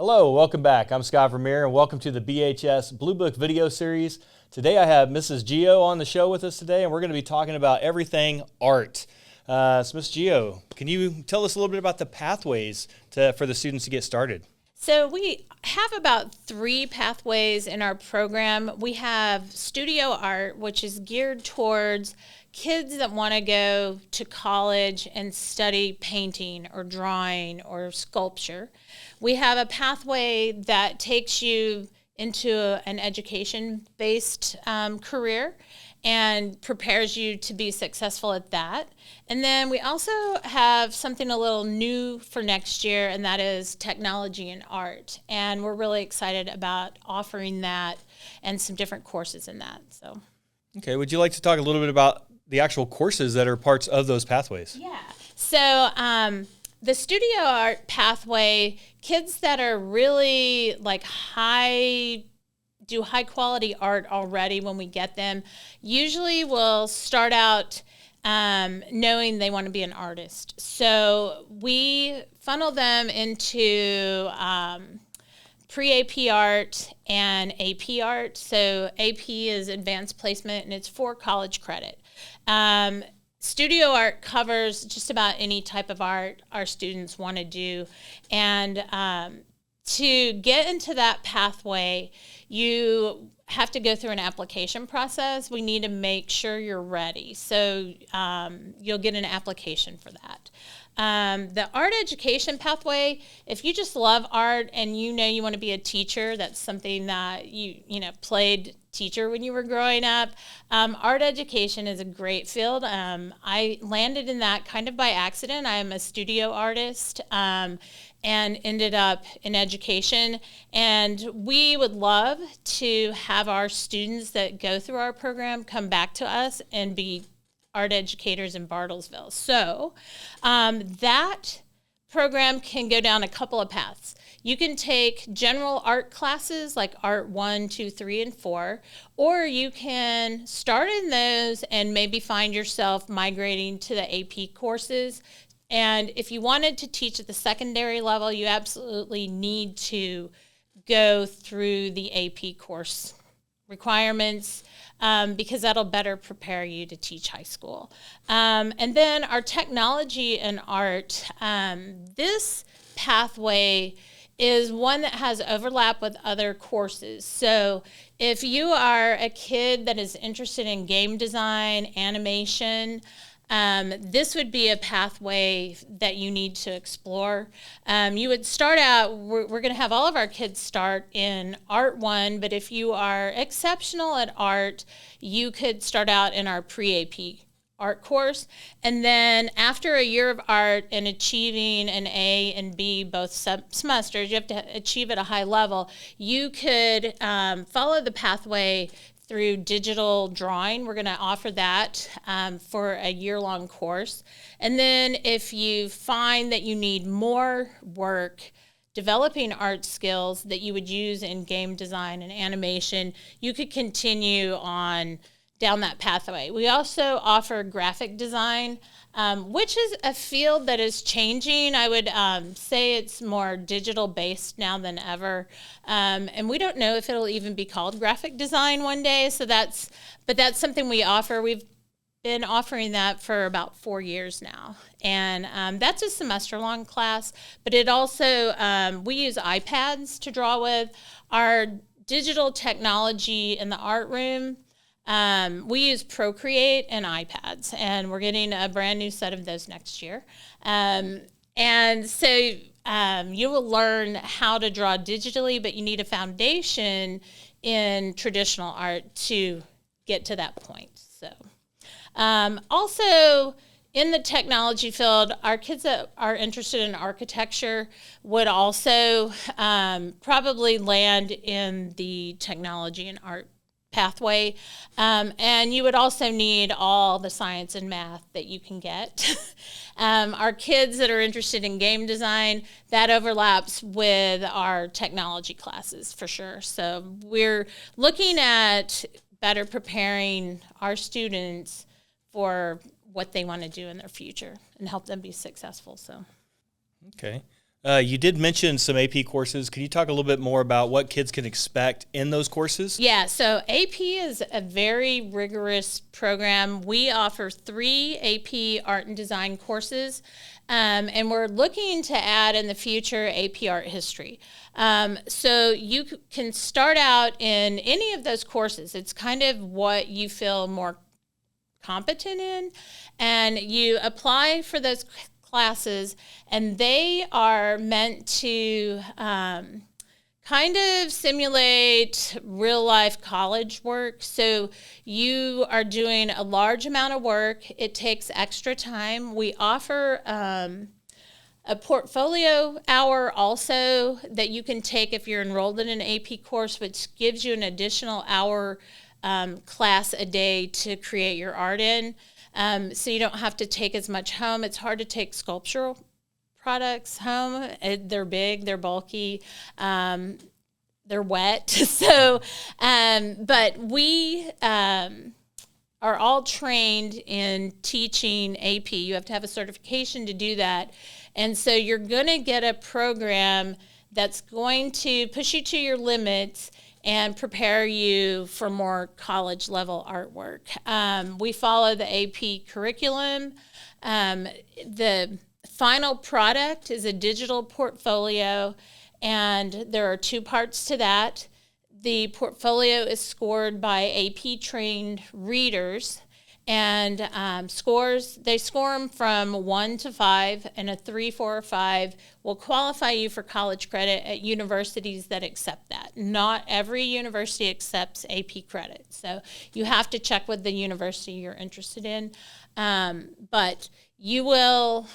Hello, welcome back. I'm Scott Vermeer, and welcome to the BHS Blue Book video series. Today I have Mrs. Gio on the show with us today, and we're going to be talking about everything art. So Ms. Gio, can you tell us a little bit about the pathways for the students to get started? So we have about 3 pathways in our program. We have studio art, which is geared towards kids that want to go to college and study painting or drawing or sculpture. We have a pathway that takes you into an education-based career and prepares you to be successful at that. And then we also have something a little new for next year, and that is technology and art. And we're really excited about offering that and some different courses in that. So, okay, would you like to talk a little bit about the actual courses that are parts of those pathways? Yeah. So the studio art pathway, kids that are really like do high quality art already when we get them, usually will start out knowing they want to be an artist. So we funnel them into pre-AP art and AP art. So AP is advanced placement, and it's for college credit. Studio art covers just about any type of art our students want to do. And to get into that pathway, you have to go through an application process. We need to make sure you're ready. So you'll get an application for that. The art education pathway, if you just love art and you know you want to be a teacher, that's something that you played teacher when you were growing up. Art education is a great field. I landed in that kind of by accident. I am a studio artist and ended up in education. And we would love to have our students that go through our program come back to us and be art educators in Bartlesville. So that program can go down a couple of paths. You can take general art classes like Art 1, 2, 3, and 4, or you can start in those and maybe find yourself migrating to the AP courses. And if you wanted to teach at the secondary level, you absolutely need to go through the AP course requirements because that'll better prepare you to teach high school. And then our technology and art, this pathway is one that has overlap with other courses. So if you are a kid that is interested in game design, animation, this would be a pathway that you need to explore. You would start out, we're going to have all of our kids start in Art 1, but if you are exceptional at art, you could start out in our pre-AP art course. And then after a year of art and achieving an A and B both semesters, you have to achieve at a high level, you could follow the pathway through digital drawing. We're going to offer that for a year-long course. And then if you find that you need more work developing art skills that you would use in game design and animation, you could continue on down that pathway. We also offer graphic design, which is a field that is changing. I would say it's more digital based now than ever. And we don't know if it'll even be called graphic design one day. But that's something we offer. We've been offering that for about 4 years now. And that's a semester-long class. But it also, we use iPads to draw with. Our digital technology in the art room, we use Procreate and iPads, and we're getting a brand new set of those next year. And so you will learn how to draw digitally, but you need a foundation in traditional art to get to that point. So also in the technology field, our kids that are interested in architecture would also probably land in the technology and art pathway. And you would also need all the science and math that you can get. Our kids that are interested in game design, that overlaps with our technology classes for sure. So we're looking at better preparing our students for what they want to do in their future and help them be successful. So, okay. You did mention some AP courses. Could you talk a little bit more about what kids can expect in those courses? Yeah, so AP is a very rigorous program. We offer 3 AP art and design courses, and we're looking to add in the future AP art history. So you can start out in any of those courses. It's kind of what you feel more competent in, and you apply for those classes, and they are meant to kind of simulate real life college work. So you are doing a large amount of work. It takes extra time. We offer a portfolio hour also that you can take if you're enrolled in an AP course, which gives you an additional hour class a day to create your art in. So you don't have to take as much home. It's hard to take sculptural products home. They're big, they're bulky, they're wet. So, but we are all trained in teaching AP. You have to have a certification to do that. And so you're going to get a program that's going to push you to your limits and prepare you for more college level artwork. We follow the AP curriculum. The final product is a digital portfolio, and there are 2 parts to that. The portfolio is scored by AP trained readers, and they score them from 1 to 5, and a 3, 4, or 5 will qualify you for college credit at universities that accept that. Not every university accepts AP credit, so you have to check with the university you're interested in. But you will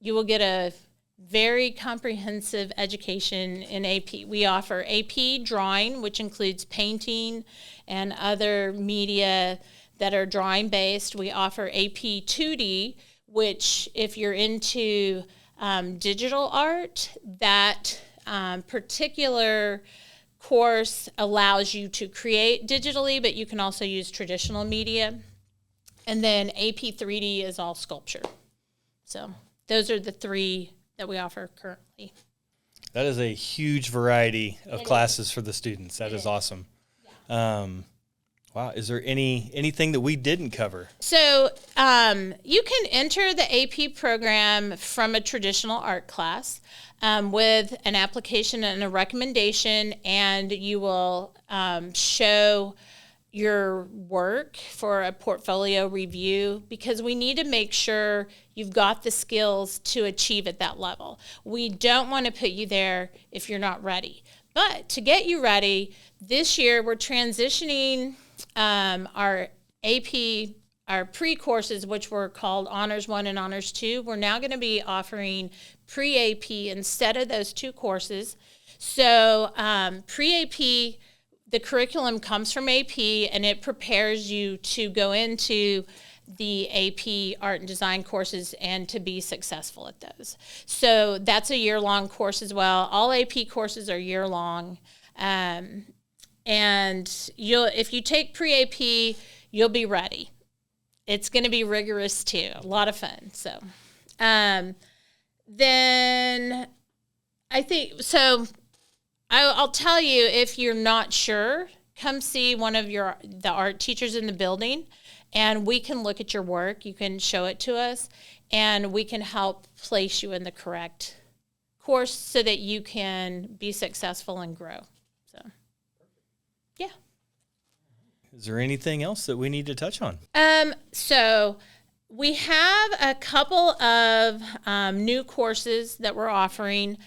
get a very comprehensive education in AP. We offer AP drawing, which includes painting and other media that are drawing based. We offer AP 2D, which if you're into digital art, that particular course allows you to create digitally, but you can also use traditional media. And then AP 3D is all sculpture. So those are the 3 that we offer currently. That is a huge variety of classes for the students. That is awesome. Yeah. Wow. Is there anything that we didn't cover? So you can enter the AP program from a traditional art class with an application and a recommendation, and you will show your work for a portfolio review, because we need to make sure you've got the skills to achieve at that level. We don't want to put you there if you're not ready. But to get you ready, this year we're transitioning our AP, our pre-courses, which were called Honors 1 and Honors 2. We're now going to be offering pre-AP instead of those 2 courses. So pre-AP, the curriculum comes from AP, and it prepares you to go into the AP art and design courses and to be successful at those. So that's a year-long course as well. All AP courses are year-long. And if you take pre-AP, you'll be ready. It's going to be rigorous too. A lot of fun. So then I think, so I'll tell you, if you're not sure, come see one of the art teachers in the building, and we can look at your work. You can show it to us, and we can help place you in the correct course so that you can be successful and grow. So, yeah. Is there anything else that we need to touch on? So we have a couple of new courses that we're offering.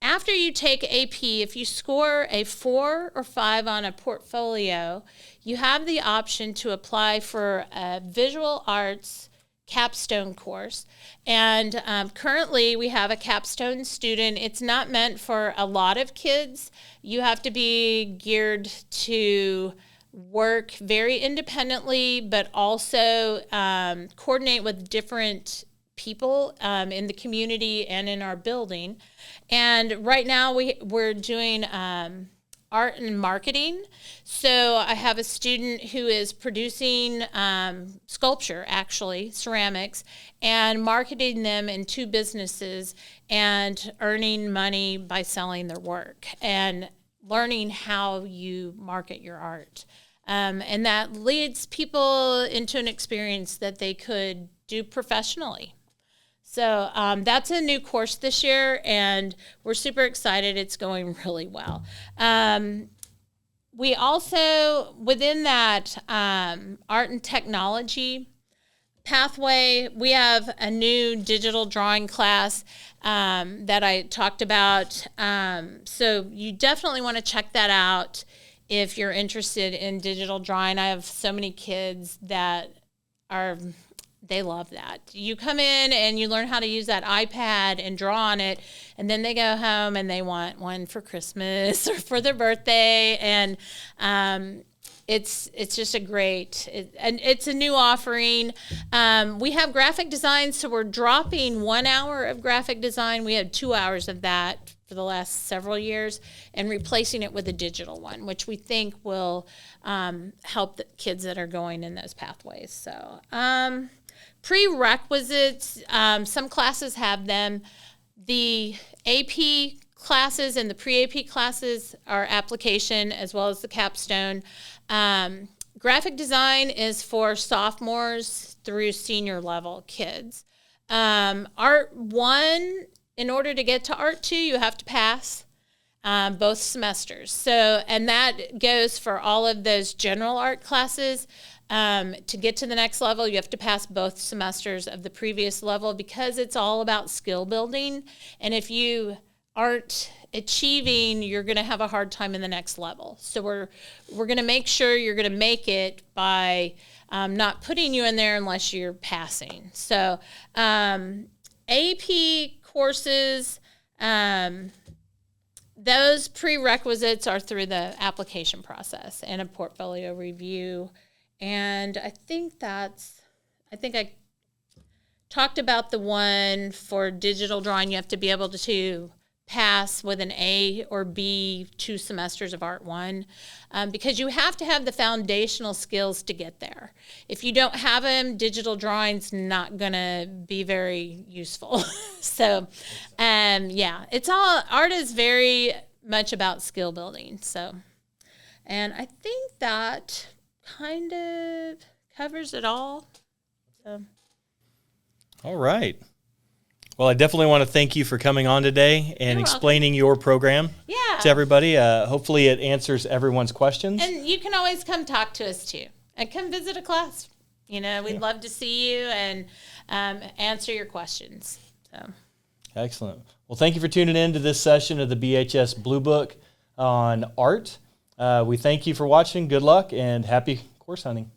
After you take AP, if you score a 4 or 5 on a portfolio, you have the option to apply for a visual arts capstone course. And currently we have a capstone student. It's not meant for a lot of kids. You have to be geared to work very independently, but also coordinate with different people in the community and in our building. And right now we're doing art and marketing. So I have a student who is producing sculpture, actually, ceramics, and marketing them in 2 businesses and earning money by selling their work and learning how you market your art. And that leads people into an experience that they could do professionally. So that's a new course this year, and we're super excited. It's going really well. We also, within that art and technology pathway, we have a new digital drawing class that I talked about. So you definitely want to check that out if you're interested in digital drawing. I have so many kids that they love that. You come in and you learn how to use that iPad and draw on it, and then they go home and they want one for Christmas or for their birthday, and it's just a great, and it's a new offering. We have graphic design, so we're dropping 1 hour of graphic design. We had 2 hours of that for the last several years, and replacing it with a digital one, which we think will help the kids that are going in those pathways. So prerequisites, some classes have them. The AP classes and the pre-AP classes are application as well as the capstone. Graphic design is for sophomores through senior level kids. Art 1, in order to get to Art 2, you have to pass both semesters. So, and that goes for all of those general art classes. To get to the next level, you have to pass both semesters of the previous level because it's all about skill building. And if you aren't achieving, you're going to have a hard time in the next level. So we're going to make sure you're going to make it by not putting you in there unless you're passing. So AP courses, those prerequisites are through the application process and a portfolio review. And I think I talked about the one for digital drawing. You have to be able to pass with an A or B 2 semesters of Art 1 because you have to have the foundational skills to get there. If you don't have them, digital drawing's not going to be very useful. So, yeah, art is very much about skill building. So, and I think that kind of covers it all. So. All right. Well, I definitely want to thank you for coming on today and explaining your program to everybody. Hopefully it answers everyone's questions. And you can always come talk to us too and come visit a class. We'd love to see you and answer your questions. So. Excellent. Well, thank you for tuning in to this session of the BHS Blue Book on art. We thank you for watching. Good luck and happy course hunting.